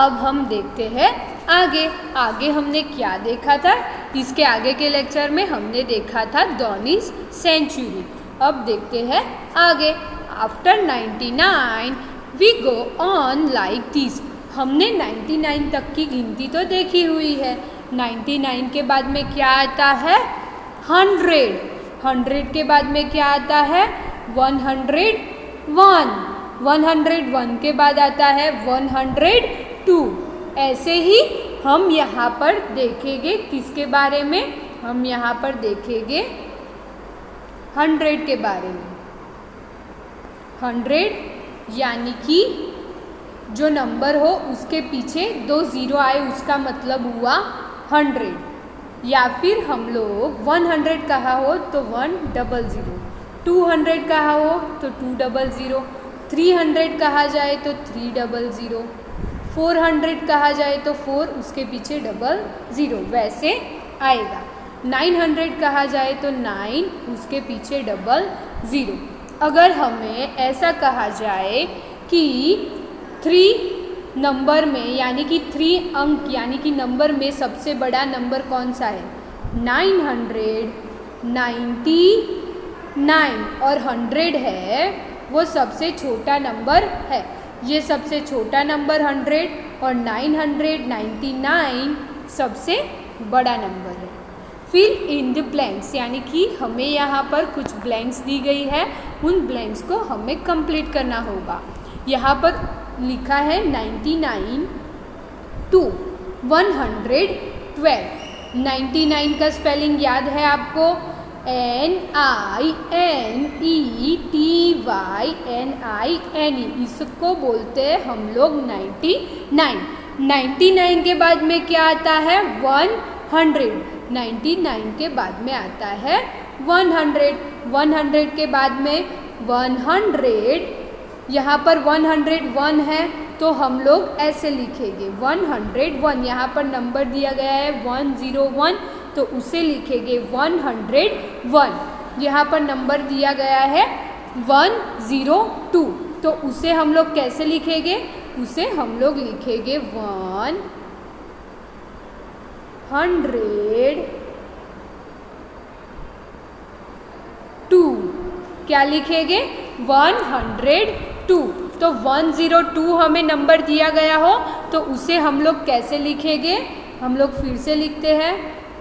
अब हम देखते हैं आगे। आगे हमने क्या देखा था? इसके आगे के लेक्चर में हमने देखा था डॉनिस सेंचुरी। अब देखते हैं आगे। After 99 we go on like this. हमने 99 तक की गिनती तो देखी हुई है। 99 के बाद में क्या आता है? 100। 100 के बाद में क्या आता है? 101। 101 के बाद आता है 102। ऐसे ही हम यहाँ पर देखेंगे किसके बारे में? हम यहाँ पर देखेंगे 100 के बारे में। 100 यानी कि जो नंबर हो उसके पीछे 2 ज़ीरो आए उसका मतलब हुआ 100। या फिर हम लोग 100 कहा हो तो 100, 200 कहा हो तो 200, 300 कहा जाए तो 300, 400 कहा जाए तो 4 उसके पीछे 00 वैसे आएगा। 900 कहा जाए तो 9 उसके पीछे 00। अगर हमें ऐसा कहा जाए कि 3 नंबर में यानी कि 3 अंक यानी कि नंबर में सबसे बड़ा नंबर कौन सा है? 999 और 100 है वो सबसे छोटा नंबर है। ये सबसे छोटा नंबर 100 और 999 सबसे बड़ा नंबर है। फिल इन द ब्लैंक्स यानी कि हमें यहाँ पर कुछ ब्लैंक्स दी गई है, उन ब्लैंक्स को हमें कंप्लीट करना होगा। यहाँ पर लिखा है 99 to 112। 99 का स्पेलिंग याद है आपको? NINETYNINE। इसको बोलते हैं हम लोग 99। 99 के बाद में क्या आता है? 100। 99 के बाद में आता है 100। 100 के बाद में 100। यहाँ पर 101 है तो हम लोग ऐसे लिखेंगे 101। यहाँ पर नंबर दिया गया है 101 तो उसे लिखेंगे 101। यहाँ पर नंबर दिया गया है 102 तो उसे हम लोग कैसे लिखेंगे? उसे हम लोग लिखेंगे 102। क्या लिखेंगे? 102। तो 102 हमें नंबर दिया गया हो तो उसे हम लोग कैसे लिखेंगे? हम लोग फिर से लिखते हैं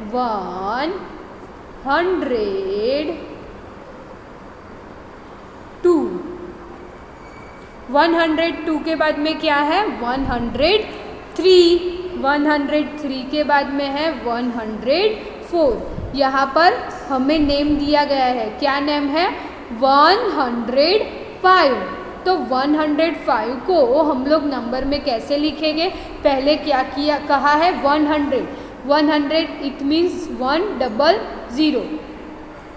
102। 102 के बाद में क्या है? 103। 103 के बाद में है 104। यहाँ पर हमें नेम दिया गया है। क्या नेम है? 105। तो 105 को हम लोग नंबर में कैसे लिखेंगे? पहले क्या किया कहा है? 100। 100 इट मीन्स 100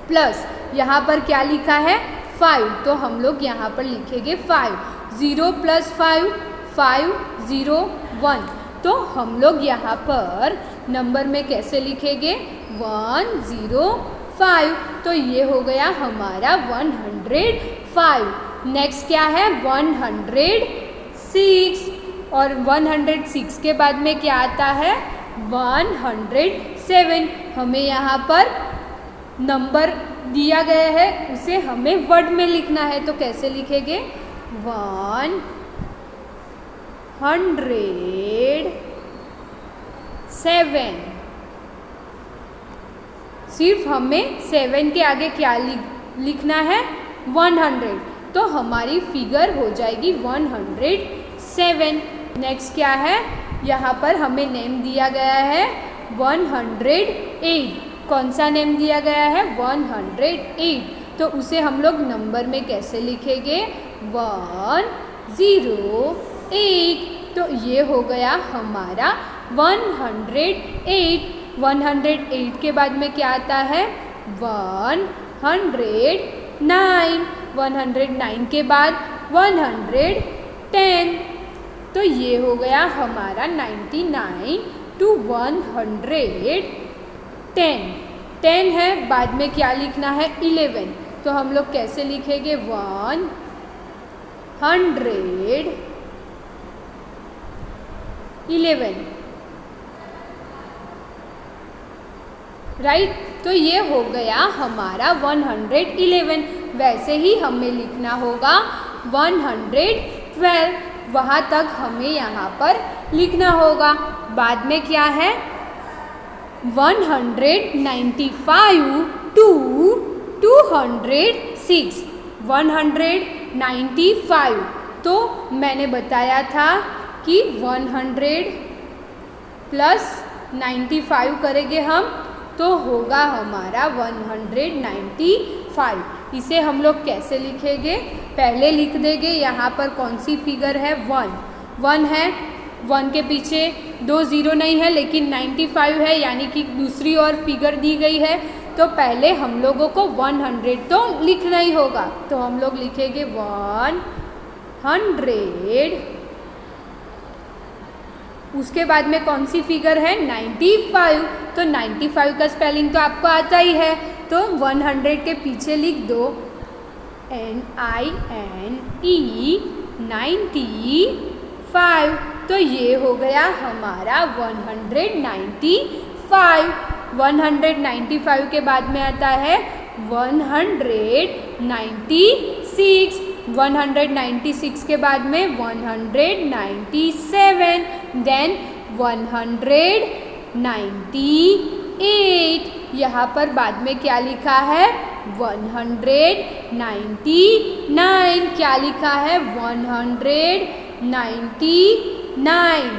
प्लस यहाँ पर क्या लिखा है? 5। तो हम लोग यहाँ पर लिखेंगे 5। 0 + 5 5 0 1। तो हम लोग यहाँ पर नंबर में कैसे लिखेंगे? 105। तो ये हो गया हमारा 105। नेक्स्ट क्या है? 106। और 106 के बाद में क्या आता है? 107। हमें यहाँ पर नंबर दिया गया है उसे हमें वर्ड में लिखना है तो कैसे लिखेंगे? 107। सिर्फ हमें 7 के आगे क्या लिखना है? 100। तो हमारी फिगर हो जाएगी 107। नेक्स्ट क्या है? यहाँ पर हमें नेम दिया गया है 108। कौन सा नेम दिया गया है? 108। तो उसे हम लोग नंबर में कैसे लिखेंगे? 108। तो ये हो गया हमारा 108। 108 के बाद में क्या आता है? 109। 109 के बाद 110। तो ये हो गया हमारा 99 to 110। 10 है, बाद में क्या लिखना है? 11। तो हम लोग कैसे लिखेंगे? 100 11, राइट। तो ये हो गया हमारा 111। वैसे ही हमें लिखना होगा 112, वहाँ तक हमें यहाँ पर लिखना होगा। बाद में क्या है 195 to 206, 195। तो मैंने बताया था कि 100 प्लस 95 करेंगे हम तो होगा हमारा 195। इसे हम लोग कैसे लिखेंगे, पहले लिख देंगे यहाँ पर कौन सी फिगर है 1 है, 1 के पीछे 2 0 नहीं है लेकिन 95 है, यानी कि दूसरी और फिगर दी गई है। तो पहले हम लोगों को 100 तो लिखना ही होगा, तो हम लोग लिखेंगे 100। उसके बाद में कौन सी फिगर है 95, तो 95 का स्पेलिंग तो आपको आता ही है, तो 100 के पीछे लिख दो NINE 95। तो ये हो गया हमारा 195। 195 के बाद में आता है 196, 196 के बाद में 197, देन 198। यहाँ पर बाद में क्या लिखा है 199, क्या लिखा है 199।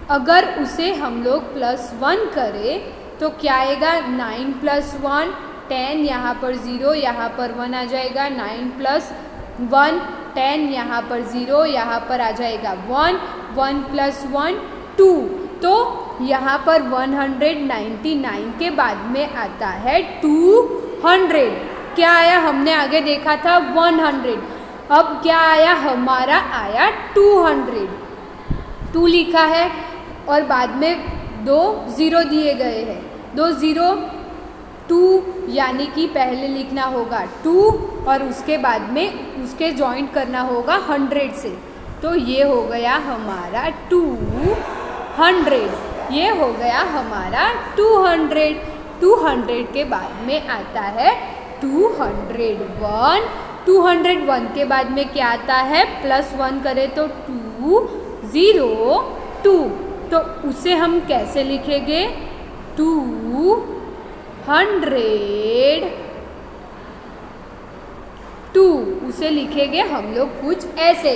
अगर उसे हम लोग +1 करें तो क्या आएगा 9 + 1 10, यहाँ पर 0 यहाँ पर 1 आ जाएगा, 9 + 1 10, यहाँ पर 0 यहाँ पर आ जाएगा 1, 1 + 1 2। तो यहाँ पर 199 के बाद में आता है 200। क्या आया, हमने आगे देखा था 100, अब क्या आया हमारा आया 200। 2 लिखा है और बाद में 2 0 दिए गए हैं, 2 0 2, यानी कि पहले लिखना होगा 2 और उसके बाद में उसके जॉइंट करना होगा 100 से। तो ये हो गया हमारा 200, ये हो गया हमारा 200। 200 के बाद में आता है 201। 201 के बाद में क्या आता है +1 करें तो 202। तो उसे हम कैसे लिखेंगे 202, उसे लिखेंगे हम लोग कुछ ऐसे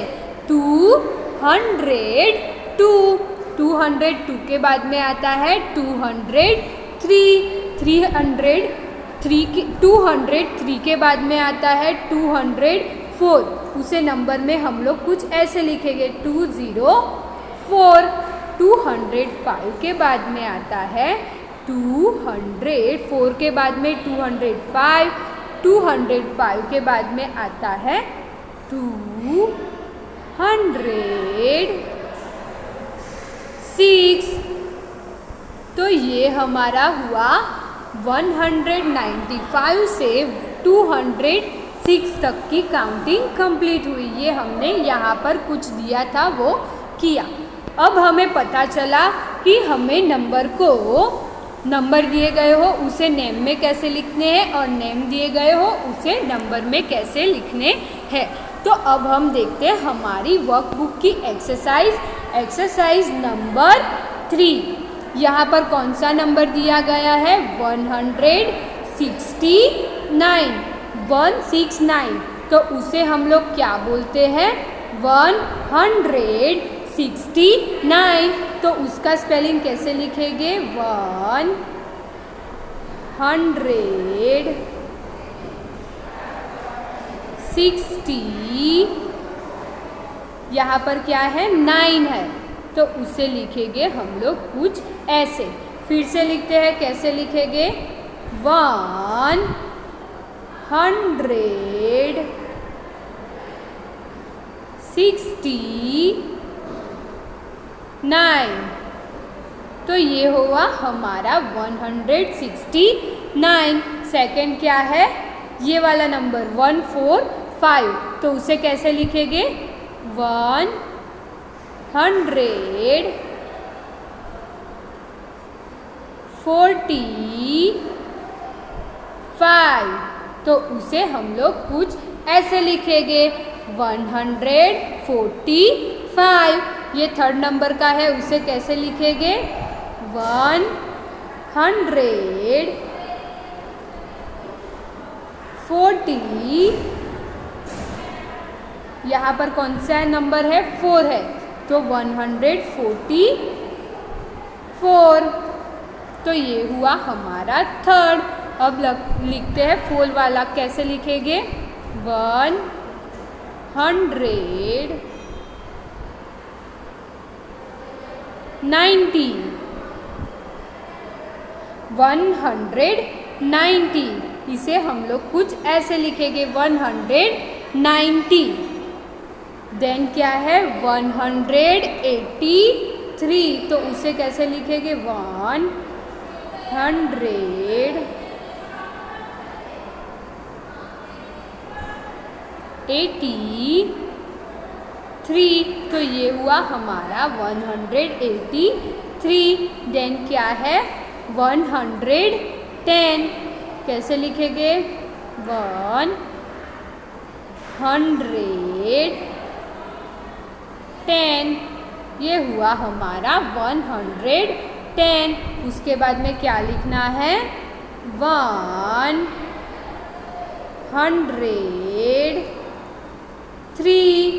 202। 202 के बाद में आता है 203 के बाद में आता है 204। उसे नंबर में हम लोग कुछ ऐसे लिखेंगे 204। 205 के बाद में आता है 204 के बाद में 205। 205 के बाद में आता है 206। तो ये हमारा हुआ 195 से 206 तक की काउंटिंग कंप्लीट हुई। ये हमने यहाँ पर कुछ दिया था वो किया। अब हमें पता चला कि हमें नंबर दिए गए हो उसे नेम में कैसे लिखने हैं और नेम दिए गए हो उसे नंबर में कैसे लिखने हैं। तो अब हम देखते हैं हमारी वर्कबुक की एक्सरसाइज नंबर 3। यहाँ पर कौन सा नंबर दिया गया है 169। तो उसे हम लोग क्या बोलते हैं 169। तो उसका स्पेलिंग कैसे लिखेंगे 160। यहाँ पर क्या है 9 है, तो उसे लिखेंगे हम लोग कुछ ऐसे। फिर से लिखते हैं, कैसे लिखेंगे 169। तो ये हुआ हमारा 169। सेकंड क्या है ये वाला नंबर 145। तो उसे कैसे लिखेंगे 149। 45, तो उसे हम लोग कुछ ऐसे लिखेंगे 145। ये थर्ड नंबर का है, उसे कैसे लिखेंगे 140। यहाँ पर कौन सा नंबर है 4 है, तो 144। तो ये हुआ हमारा थर्ड। अब लिखते हैं फोर वाला, कैसे लिखेंगे 190। 190, इसे हम लोग कुछ ऐसे लिखेंगे 190। देन क्या है 183, तो उसे कैसे लिखेंगे 183, तो ये हुआ हमारा 183। देन क्या है 110, कैसे लिखेंगे 110, ये हुआ हमारा 110। उसके बाद में क्या लिखना है 103,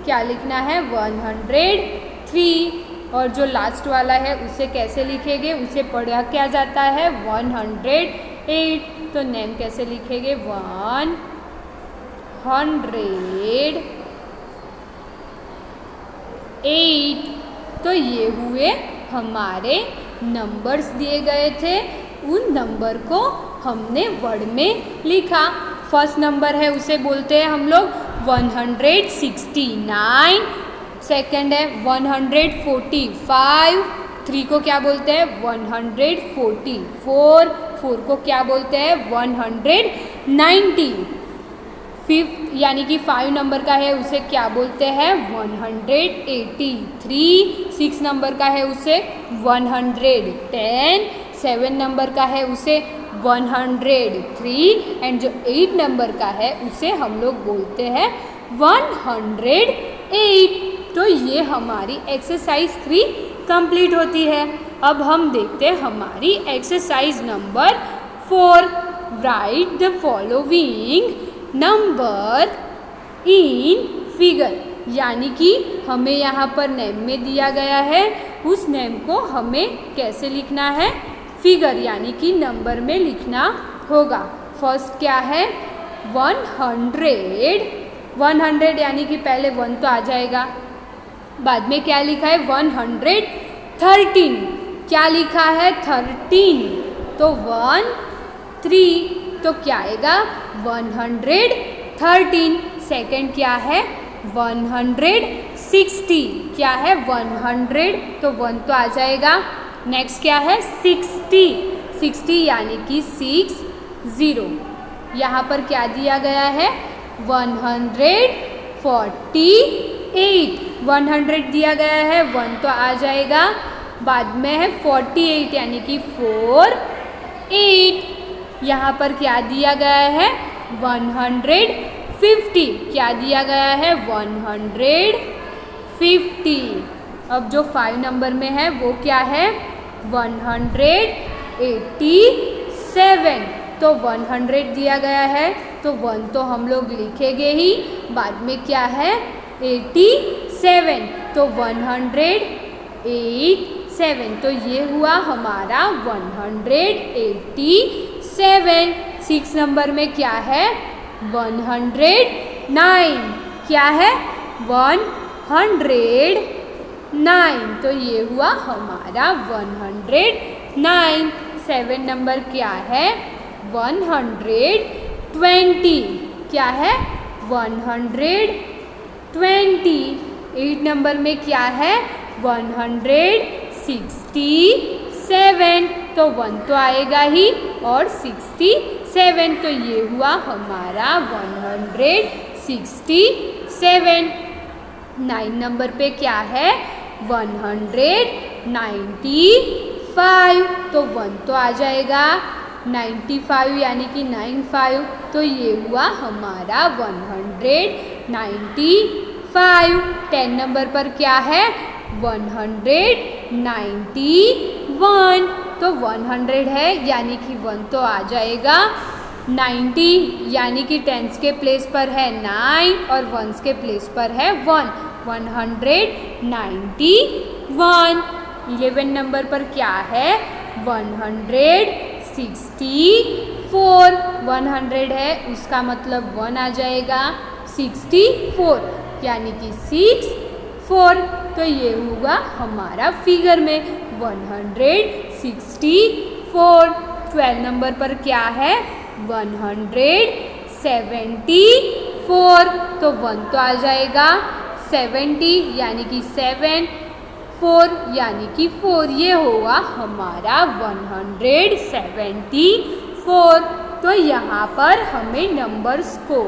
क्या लिखना है 103। और जो लास्ट वाला है उसे कैसे लिखेंगे, उसे पढ़ा क्या जाता है 108, तो नेम कैसे लिखेंगे 108। तो ये हुए हमारे नंबर्स दिए गए थे, उन नंबर को हमने वर्ड में लिखा। फर्स्ट नंबर है उसे बोलते हैं हम लोग 169, सेकंड है 145, 3 को क्या बोलते हैं 144, 4 को क्या बोलते हैं 190, फिफ्थ यानी कि 5 नंबर का है उसे क्या बोलते हैं 183, 6 नंबर का है उसे 110, 7 नंबर का है उसे 103, एंड जो 8 नंबर का है उसे हम लोग बोलते हैं 108। तो ये हमारी एक्सरसाइज 3 कंप्लीट होती है। अब हम देखते हैं हमारी exercise number 4। Right the following number in figure, यानी कि हमें यहाँ पर नेम में दिया गया है, उस नेम को हमें कैसे लिखना है फिगर यानी कि नंबर में लिखना होगा। फर्स्ट क्या है 100 यानी कि पहले 1 तो आ जाएगा, बाद में क्या लिखा है 113, क्या लिखा है 13, तो 1 3, तो क्या आएगा 113। सेकंड क्या है 160, क्या है 100, तो 1 तो आ जाएगा। नेक्स्ट क्या है 60 यानी कि 60, यहाँ पर क्या दिया गया है 148, 100 दिया गया है, 1 तो आ जाएगा। बाद में है 48 यानी कि 48, यहाँ पर क्या दिया गया है 150, क्या दिया गया है 150। अब जो 5 नंबर में है वो क्या है 187, तो 100 दिया गया है, तो 1 तो हम लोग लिखेंगे ही, बाद में क्या है 87, तो 187, तो ये हुआ हमारा 187। 6 नंबर में क्या है 109, क्या है 109, तो ये हुआ हमारा 109। 7 नंबर क्या है 120, क्या है 120। 8 नंबर में क्या है 167, तो 1 तो आएगा ही, और 67, तो ये हुआ हमारा 167। 9 नंबर पे क्या है 195, 5, तो 1 तो आ जाएगा। 95 यानी कि 95, तो ये हुआ हमारा 195। 10 नंबर पर क्या है? 191, तो 100 है यानी कि 1 तो आ जाएगा। 90 यानी कि टेंस के प्लेस पर है 9 और वंस के प्लेस पर है 1, 191। 11 नंबर पर क्या है? 164, 100 है उसका मतलब 1 आ जाएगा। 64 यानी कि 64, तो ये हुआ हमारा फिगर में 164। 12 नंबर पर क्या है? 174, तो 1 तो आ जाएगा। 70 यानी कि 7, 4 यानी कि 4, ये होगा हमारा 174। तो यहाँ पर हमें नंबर्स को,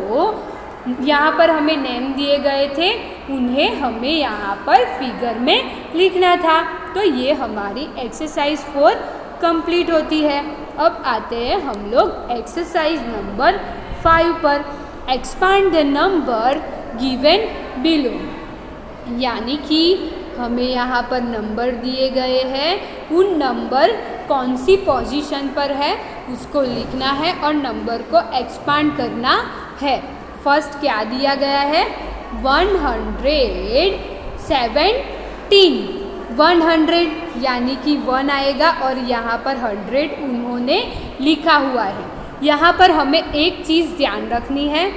यहाँ पर हमें नेम दिए गए थे, उन्हें हमें यहाँ पर फिगर में लिखना था। तो ये हमारी एक्सरसाइज 4 कंप्लीट होती है। अब आते हैं हम लोग एक्सरसाइज नंबर 5 पर। Expand the number given below, यानी कि हमें यहाँ पर नंबर दिए गए हैं, उन नंबर कौन सी पोजीशन पर है उसको लिखना है और नंबर को एक्सपांड करना है। फर्स्ट क्या दिया गया है? 117, 100 यानी कि 1 आएगा और यहाँ पर 100 उन्होंने लिखा हुआ है। यहाँ पर हमें एक चीज़ ध्यान रखनी है,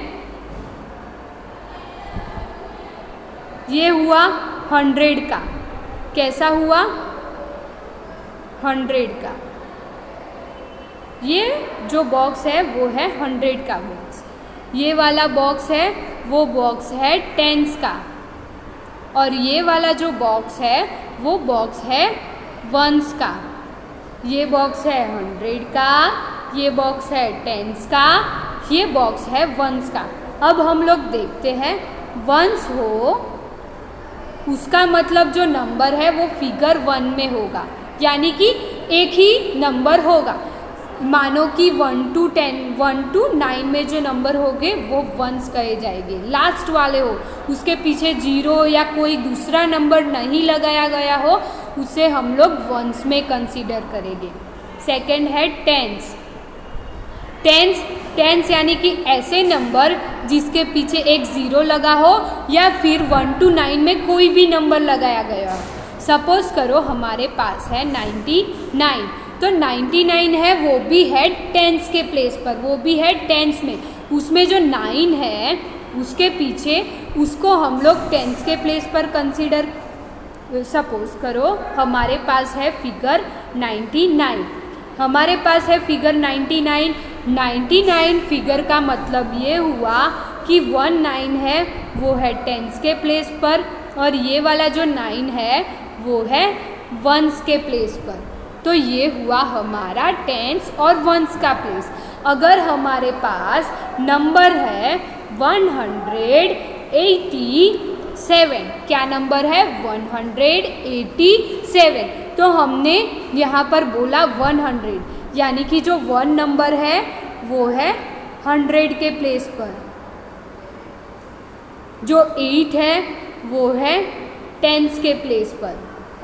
ये हुआ 100 का। कैसा हुआ? 100 का। ये जो बॉक्स है वो है 100 का बॉक्स। ये वाला बॉक्स है वो बॉक्स है टेंस का, और ये वाला जो बॉक्स है वो बॉक्स है वंस का। ये बॉक्स है 100 का, ये बॉक्स है टेंस का, ये बॉक्स है वंस का। अब हम लोग देखते हैं, वंस हो उसका मतलब जो नंबर है वो फिगर 1 में होगा, यानी कि एक ही नंबर होगा। मानो कि 1 to 10, 1 to 9 में जो नंबर होंगे वो वंस कहे जाएंगे। लास्ट वाले हो, उसके पीछे 0 या कोई दूसरा नंबर नहीं लगाया गया हो, उसे हम लोग वंस में कंसीडर करेंगे। सेकंड है टेंस। टेंस यानी कि ऐसे नंबर जिसके पीछे एक 0 लगा हो या फिर 1 to 9 में कोई भी नंबर लगाया गया हो। सपोज करो हमारे पास है 99, तो 99 है वो भी है टेंस के प्लेस पर, वो भी है टेंस में। उसमें जो 9 है उसके पीछे उसको हम लोग टेंस के प्लेस पर कंसीडर। सपोज करो हमारे पास है फिगर 99, हमारे पास है फिगर 99 फिगर का मतलब ये हुआ कि 19 है वो है टेंस के प्लेस पर, और ये वाला जो 9 है वो है वंस के प्लेस पर। तो ये हुआ हमारा टेंस और वंस का प्लेस। अगर हमारे पास नंबर है 187, क्या नंबर है? 187, तो हमने यहाँ पर बोला 100, यानी कि जो 1 नंबर है वो है 100 के प्लेस पर, जो 8 है वो है टेंस के प्लेस पर,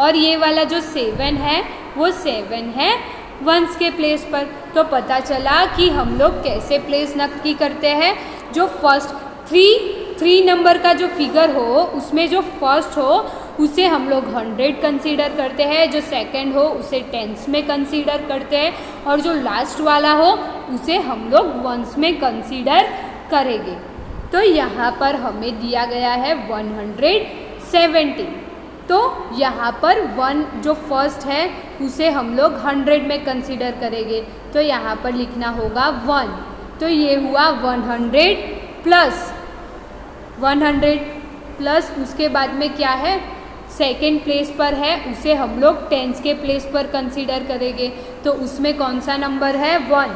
और ये वाला जो 7 है वो 7 है वंस के प्लेस पर। तो पता चला कि हम लोग कैसे प्लेस नक्की करते हैं। जो फर्स्ट 3 नंबर का जो फिगर हो उसमें जो फर्स्ट हो उसे हम लोग 100 कंसीडर करते हैं, जो सेकंड हो उसे टेंस में कंसीडर करते हैं, और जो लास्ट वाला हो उसे हम लोग वंस में कंसीडर करेंगे। तो यहाँ पर हमें दिया गया है 117, तो यहाँ पर 1 जो फर्स्ट है उसे हम लोग 100 में कंसीडर करेंगे, तो यहाँ पर लिखना होगा 1। तो ये हुआ 100 प्लस उसके बाद में क्या है? सेकेंड प्लेस पर है उसे हम लोग टेंस के प्लेस पर कंसीडर करेंगे, तो उसमें कौन सा नंबर है? 1।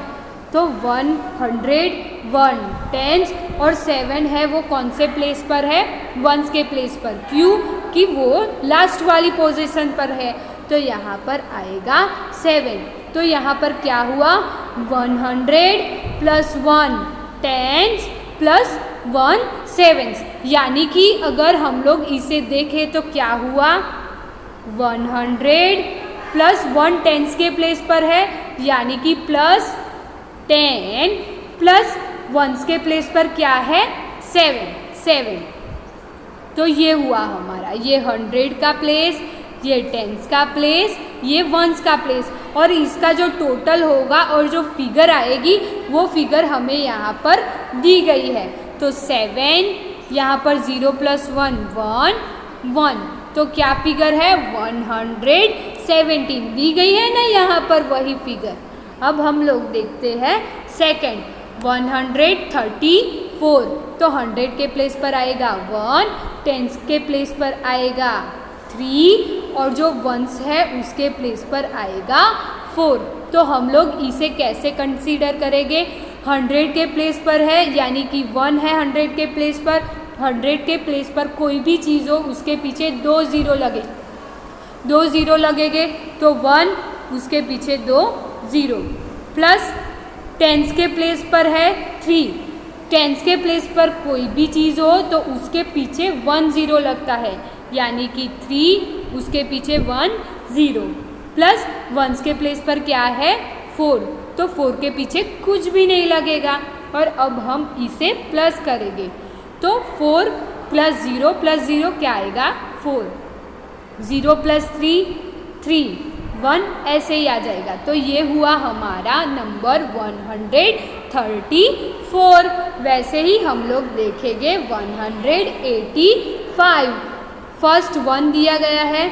तो 101 टेंस और 7 है वो कौन से प्लेस पर है? वंस के प्लेस पर। क्यों? कि वो लास्ट वाली पोजीशन पर है। तो यहाँ पर आएगा 7। तो यहाँ पर क्या हुआ, 100 प्लस 1 10 प्लस 1 7, यानी कि अगर हम लोग इसे देखें तो क्या हुआ, 100 प्लस 1 टेंस के प्लेस पर है, यानी कि प्लस 10 प्लस 1 के प्लेस पर क्या है, 7। तो ये हुआ हमारा, ये 100 का प्लेस, ये टेंस का प्लेस, ये 1 का प्लेस, और इसका जो टोटल होगा और जो फिगर आएगी वो फिगर हमें यहाँ पर दी गई है। तो 7, यहाँ पर 0 प्लस 1 1, तो क्या फिगर है, 117 दी गई है ना यहाँ पर वही फिगर। अब हम लोग देखते हैं सेकंड, 134, तो 100 के प्लेस पर आएगा 1, टेंस के प्लेस पर आएगा 3, और जो 1s है उसके प्लेस पर आएगा 4। तो हम लोग इसे कैसे कंसीडर करेंगे, 100 के प्लेस पर है, यानी कि 1 है 100 के प्लेस पर, 100 के प्लेस पर कोई भी चीज़ हो उसके पीछे 2 0 लगे, 2 0 लगेंगे, तो 1 उसके पीछे 2 0, प्लस टेंस के प्लेस पर है 3, टेंस के प्लेस पर कोई भी चीज़ हो तो उसके पीछे 1 0 लगता है, यानी कि 3 उसके पीछे 1 0, प्लस 1 के प्लेस पर क्या है 4, तो 4 के पीछे कुछ भी नहीं लगेगा। और अब हम इसे प्लस करेंगे, तो 4 प्लस 0 क्या आएगा 4, 0 प्लस 3 3, 1 ऐसे ही आ जाएगा। तो ये हुआ हमारा नंबर 134। वैसे ही हम लोग देखेंगे 185, फर्स्ट 1 दिया गया है,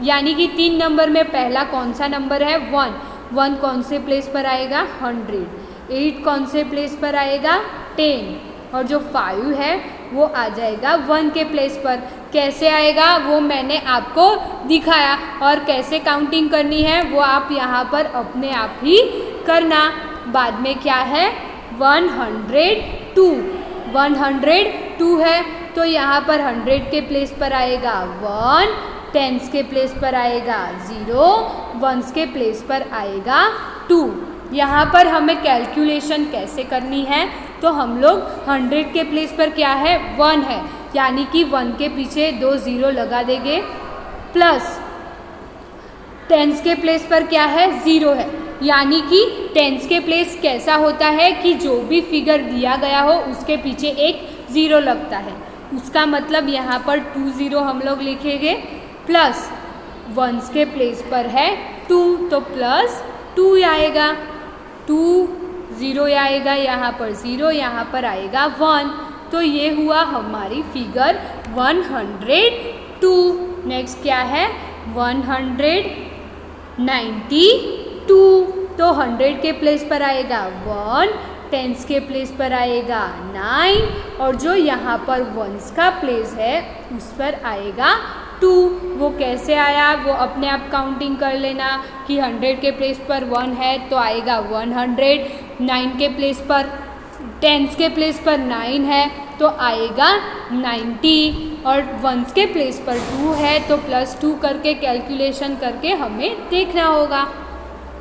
यानी कि 3 नंबर में पहला कौन सा नंबर है 1 कौन से प्लेस पर आएगा 100, 8 कौन से प्लेस पर आएगा 10, और जो 5 है वो आ जाएगा 1 के प्लेस पर। कैसे आएगा वो मैंने आपको दिखाया, और कैसे काउंटिंग करनी है वो आप यहाँ पर अपने आप ही करना। बाद में क्या है 102 है, तो यहाँ पर 100 के प्लेस पर आएगा 1, टेंस के प्लेस पर आएगा 0, 1s के प्लेस पर आएगा 2। यहाँ पर हमें कैलकुलेशन कैसे करनी है, तो हम लोग 100 के प्लेस पर क्या है 1 है, यानी कि 1 के पीछे 2 0 लगा देंगे, प्लस टेंस के प्लेस पर क्या है 0 है, यानी कि टेंस के प्लेस कैसा होता है कि जो भी फिगर दिया गया हो उसके पीछे एक 0 लगता है, उसका मतलब यहाँ पर 2 0 हम लोग लिखेंगे, प्लस 1s के प्लेस पर है 2, तो प्लस 2 आएगा, 2 0 आएगा, यहाँ पर 0, यहाँ पर आएगा 1। तो ये हुआ हमारी फिगर 102। नेक्स्ट क्या है 192, तो 100 के प्लेस पर आएगा 1, टेंस के प्लेस पर आएगा 9, और जो यहाँ पर 1s का प्लेस है उस पर आएगा 2। वो कैसे आया वो अपने आप काउंटिंग कर लेना कि 100 के प्लेस पर 1 है तो आएगा 100, 9 के प्लेस पर, टेंस के प्लेस पर 9 है तो आएगा 90, और 1s के प्लेस पर 2 है तो प्लस 2 करके कैलकुलेशन करके हमें देखना होगा।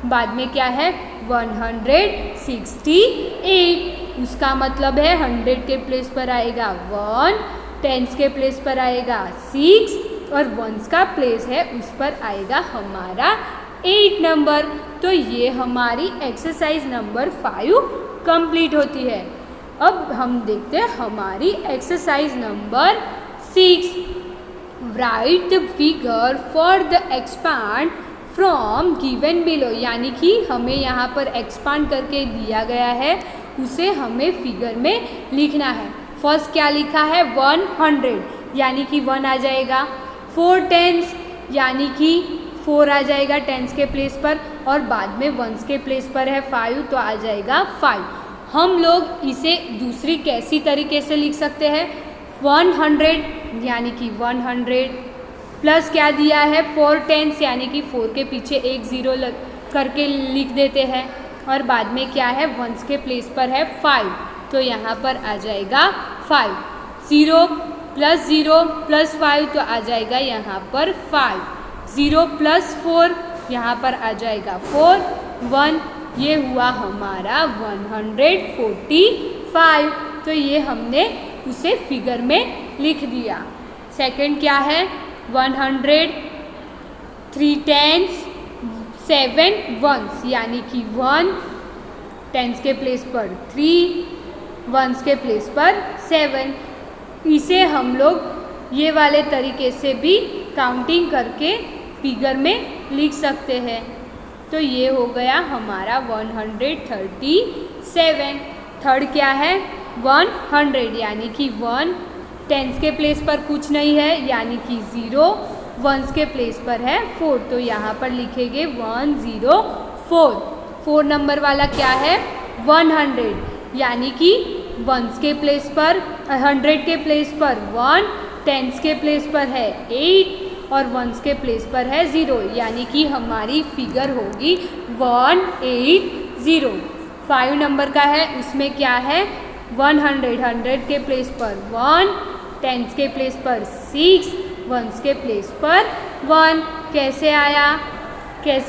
बाद में क्या है 168, उसका मतलब है 100 के प्लेस पर आएगा 1, टेंस के प्लेस पर आएगा 6, और 1s का प्लेस है उस पर आएगा हमारा 8 नंबर। तो ये हमारी एक्सरसाइज नंबर 5 कंप्लीट होती है। अब हम देखते हैं हमारी exercise number 6, right the figure for the expand from given below, यानी कि हमें यहाँ पर एक्सपांड करके दिया गया है उसे हमें फिगर में लिखना है। फर्स्ट क्या लिखा है 100, यानी कि 1 आ जाएगा, 4 टेंस यानी कि 4 आ जाएगा टेंस के प्लेस पर, और बाद में 1s के प्लेस पर है 5 तो आ जाएगा 5। हम लोग इसे दूसरी कैसी तरीके से लिख सकते हैं 100, यानी कि 100 प्लस क्या दिया है 4 टेंस, यानी कि 4 के पीछे एक 0 करके लिख देते हैं, और बाद में क्या है 1s के प्लेस पर है 5 तो यहाँ पर आ जाएगा 5, 0 प्लस 5 तो आ जाएगा यहाँ पर 5, 0 + 4 यहाँ पर आ जाएगा 4, 1, ये हुआ हमारा 145। तो ये हमने उसे फिगर में लिख दिया। सेकंड क्या है 100, 3 10s, 7 1s, यानी कि 1 10s के प्लेस पर 3, 1s के प्लेस पर 7। इसे हम लोग ये वाले तरीके से भी काउंटिंग करके फिगर में लिख सकते हैं। तो ये हो गया हमारा 137। थर्ड क्या है 100, यानी कि 1 10s के प्लेस पर कुछ नहीं है, यानी कि 0, 1s के प्लेस पर है 4, तो यहाँ पर लिखेंगे 104। 4 नंबर वाला क्या है 100, यानी कि 1s के प्लेस पर 100 के प्लेस पर 1, 10s के प्लेस पर है 8 और 1s के प्लेस पर है 0, यानी कि हमारी फिगर होगी 180। 5 नंबर का है, उसमें क्या है 100, 100 के प्लेस पर 1, 10s के प्लेस पर 6, 1s के प्लेस पर 1। कैसे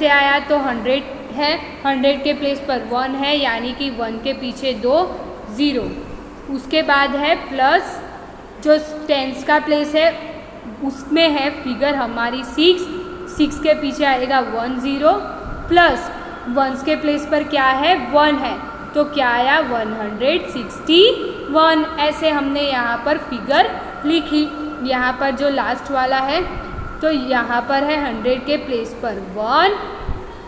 आया तो 100 है, 100 के प्लेस पर 1 है, यानी कि 1 के पीछे 2 0। उसके बाद है प्लस जो 10s का प्लेस है उसमें है फिगर हमारी 6 के पीछे आएगा 1 0, प्लस 1s के प्लेस पर क्या है 1 है, तो क्या आया 161। ऐसे हमने यहाँ पर फिगर लिखी। यहाँ पर जो लास्ट वाला है तो यहाँ पर है 100 के प्लेस पर 1,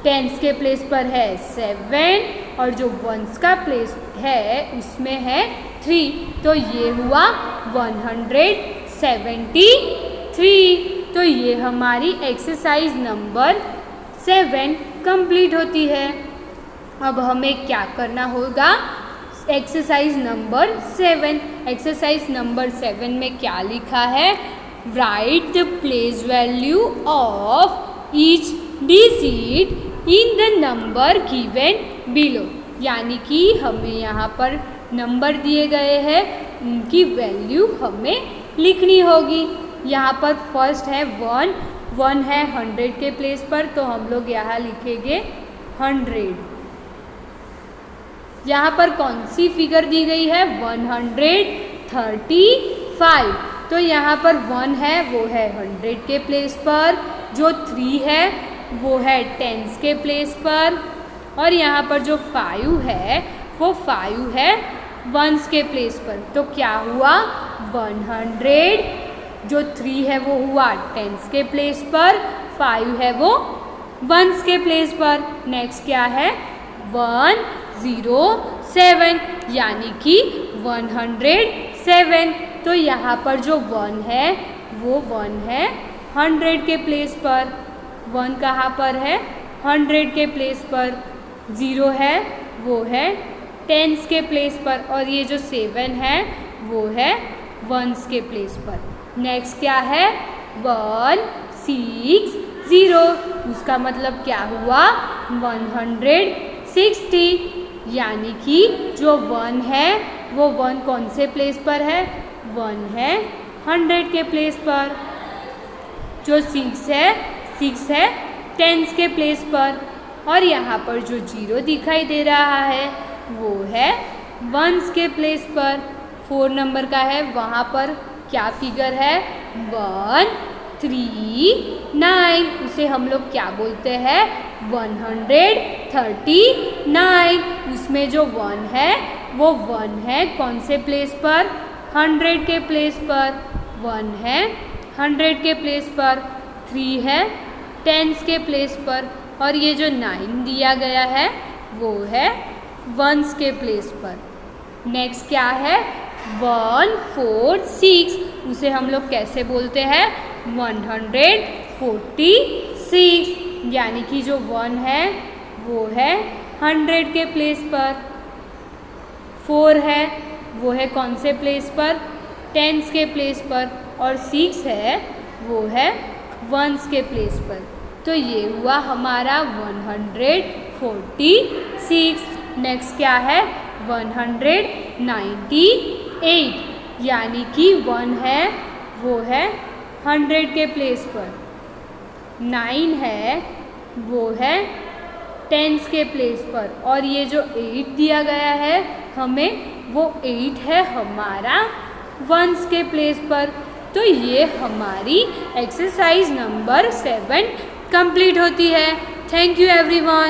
10s के प्लेस पर है 7 और जो 1s का प्लेस है उसमें है 3, तो ये हुआ 173। तो ये हमारी एक्सरसाइज नंबर 7 कंप्लीट होती है। अब हमें क्या करना होगा एक्सरसाइज नंबर 7। एक्सरसाइज नंबर 7 में क्या लिखा है right the place value of each digit in the number given below, यानी कि हमें यहाँ पर नंबर दिए गए हैं उनकी वैल्यू हमें लिखनी होगी। यहाँ पर फर्स्ट है 1 है 100 के प्लेस पर, तो हम लोग यहाँ लिखेंगे 100। यहाँ पर कौन सी फिगर दी गई है 135, तो यहाँ पर 1 है वो है 100 के प्लेस पर, जो 3 है वो है 10s के प्लेस पर, और यहाँ पर जो 5 है वो 5 है 1s के प्लेस पर। तो क्या हुआ 100, जो 3 है वो हुआ 10s के प्लेस पर, 5 है वो 1s के प्लेस पर। नेक्स्ट क्या है 107, यानी कि 107। तो यहाँ पर जो 1 है वो 1 है 100 के प्लेस पर, 1 कहाँ पर है 100 के प्लेस पर, 0 है वो है 10s के प्लेस पर, और ये जो 7 है वो है 1s के प्लेस पर। नेक्स्ट क्या है 160, उसका मतलब क्या हुआ 160, यानी कि जो 1 है वो 1 कौन से प्लेस पर है 1 है 100 के प्लेस पर, जो 6 है 10s के प्लेस पर, और यहाँ पर जो 0 दिखाई दे रहा है वो है 1s के प्लेस पर। 4 नंबर का है, वहाँ पर क्या फिगर है 139, उसे हम लोग क्या बोलते हैं 139। उसमें जो 1 है वो 1 है कौन से प्लेस पर 100 के प्लेस पर, 1 है 100 के प्लेस पर, 3 है 10s के प्लेस पर, और ये जो 9 दिया गया है वो है 1s के प्लेस पर। नेक्स्ट क्या है 146, उसे हम लोग कैसे बोलते हैं 146, यानी कि जो 1 है वो है 100 के प्लेस पर, 4 है वो है कौन से प्लेस पर 10s के प्लेस पर, और 6 है वो है 1s के प्लेस पर। तो ये हुआ हमारा 146। नेक्स्ट क्या है 198, यानी कि 1 है वो है 100 के प्लेस पर, 9 है वो है टेंस के प्लेस पर, और ये जो 8 दिया गया है हमें, वो 8 है हमारा वंस के प्लेस पर। तो ये हमारी एक्सरसाइज नंबर 7 कंप्लीट होती है। Thank you everyone.